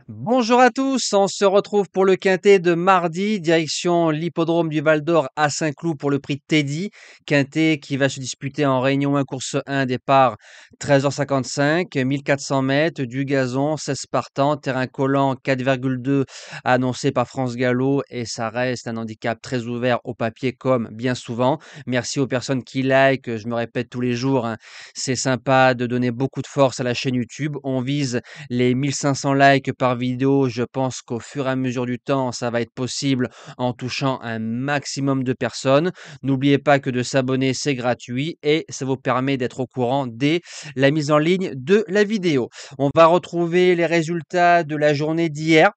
Bonjour à tous, on se retrouve pour le quintet de mardi, direction l'hippodrome du Val d'Or à Saint-Cloud pour le prix Teddy. Quintet qui va se disputer en Réunion 1, course 1, départ 13h55, 1400 mètres, du gazon, 16 partants, terrain collant 4,2 annoncé par France Gallo et ça reste un handicap très ouvert au papier comme bien souvent. Merci aux personnes qui like, je me répète tous les jours, hein, c'est sympa de donner beaucoup de force à la chaîne YouTube. On vise les 1500 likes par vidéo, je pense qu'au fur et à mesure du temps, ça va être possible en touchant un maximum de personnes. N'oubliez pas que de s'abonner, c'est gratuit et ça vous permet d'être au courant dès la mise en ligne de la vidéo. On va retrouver les résultats de la journée d'hier.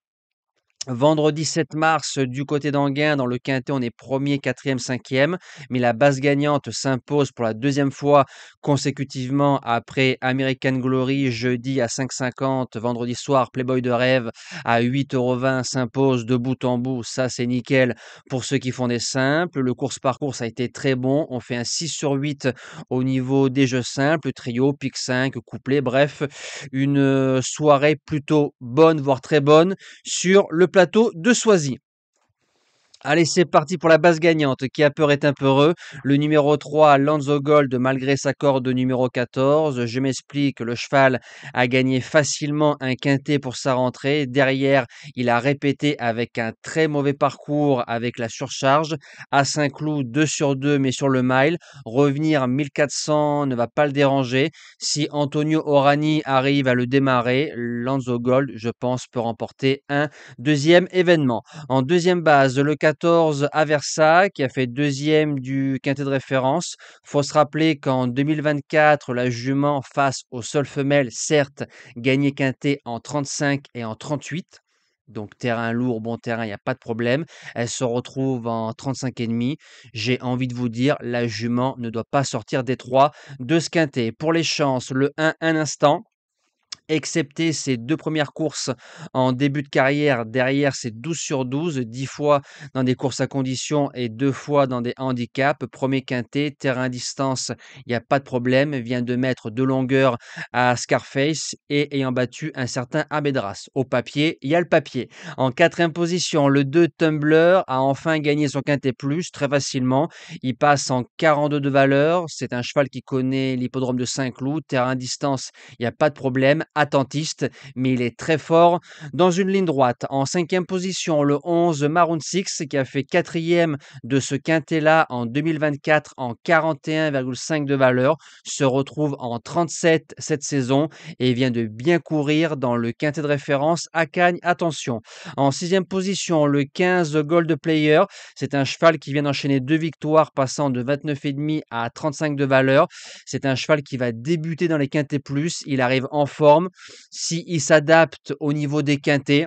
Vendredi 7 mars, du côté d'Anguin, dans le quintet, on est premier, quatrième, cinquième. Mais la base gagnante s'impose pour la deuxième fois consécutivement après American Glory, jeudi à 5,50. Vendredi soir, Playboy de rêve à 8,20 € s'impose de bout en bout. Ça, c'est nickel pour ceux qui font des simples. Le course par course a été très bon. On fait un 6 sur 8 au niveau des jeux simples, trio, pique 5, couplet. Bref, une soirée plutôt bonne, voire très bonne sur le plateau de Soisy. Allez, c'est parti pour la base gagnante. Qui a peur est un peu heureux. Le numéro 3, Lanzo Gold, malgré sa corde de numéro 14. Je m'explique, le cheval a gagné facilement un quintet pour sa rentrée. Derrière, il a répété avec un très mauvais parcours avec la surcharge. À Saint-Cloud, 2 sur 2, mais sur le mile. Revenir 1400 ne va pas le déranger. Si Antonio Orani arrive à le démarrer, Lanzo Gold, je pense, peut remporter un deuxième événement. En deuxième base, le 14 Aversa qui a fait deuxième du quintet de référence. Faut se rappeler qu'en 2024, la jument face aux seules femelles, certes, gagnait quintet en 35 et en 38. Donc terrain lourd, bon terrain, il n'y a pas de problème. Elle se retrouve en 35,5. J'ai envie de vous dire, la jument ne doit pas sortir des 3 de ce quintet. Pour les chances, le 1, un instant. Excepté ses 2 premières courses en début de carrière, derrière c'est 12 sur 12, 10 fois dans des courses à conditions et 2 fois dans des handicaps. Premier quintet, terrain distance, il y a pas de problème, vient de mettre de longueur à Scarface et ayant battu un certain Abedras. Au papier, il y a le papier. En 4e position, le 2 Tumbler a enfin gagné son quintet plus très facilement. Il passe en 42 de valeur. C'est un cheval qui connaît l'hippodrome de Saint-Cloud. Terrain distance, il n'y a pas de problème. Attentiste, mais il est très fort dans une ligne droite. En 5e position, le 11 Maroon 6 qui a fait 4e de ce quintet-là en 2024 en 41,5 de valeur, se retrouve en 37 cette saison et vient de bien courir dans le quintet de référence à Cagnes. Attention. En 6e position, le 15 Gold Player, c'est un cheval qui vient d'enchaîner 2 victoires passant de 29,5 à 35 de valeur. C'est un cheval qui va débuter dans les quintets plus. Il arrive en forme. S'il s'adapte au niveau des quintets,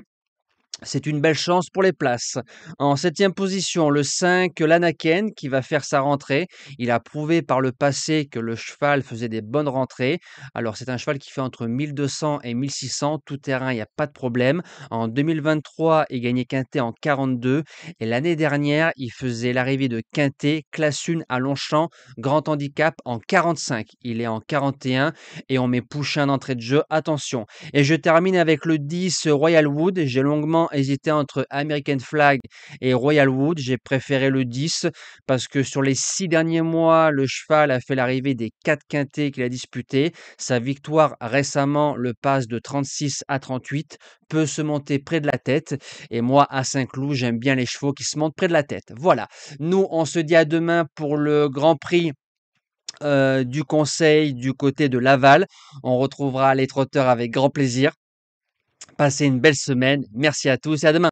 c'est une belle chance pour les places. En 7e position, le 5, l'Anaken, qui va faire sa rentrée. Il a prouvé par le passé que le cheval faisait des bonnes rentrées. Alors, c'est un cheval qui fait entre 1200 et 1600. Tout terrain, il n'y a pas de problème. En 2023, il gagnait quintet en 42. Et l'année dernière, il faisait l'arrivée de quintet, classe 1 à Longchamp, grand handicap en 45. Il est en 41 et on met Pouchin d'entrée de jeu. Attention. Et je termine avec le 10, Royal Wood. J'ai longuement hésité entre American Flag et Royal Wood. J'ai préféré le 10 parce que sur les 6 derniers mois, le cheval a fait l'arrivée des 4 quintets qu'il a disputés. Sa victoire récemment le passe de 36 à 38, peut se monter près de la tête. Et moi, à Saint-Cloud, j'aime bien les chevaux qui se montent près de la tête. Voilà. Nous, on se dit à demain pour le Grand Prix du Conseil du côté de Laval. On retrouvera les trotteurs avec grand plaisir. Passez une belle semaine. Merci à tous et à demain.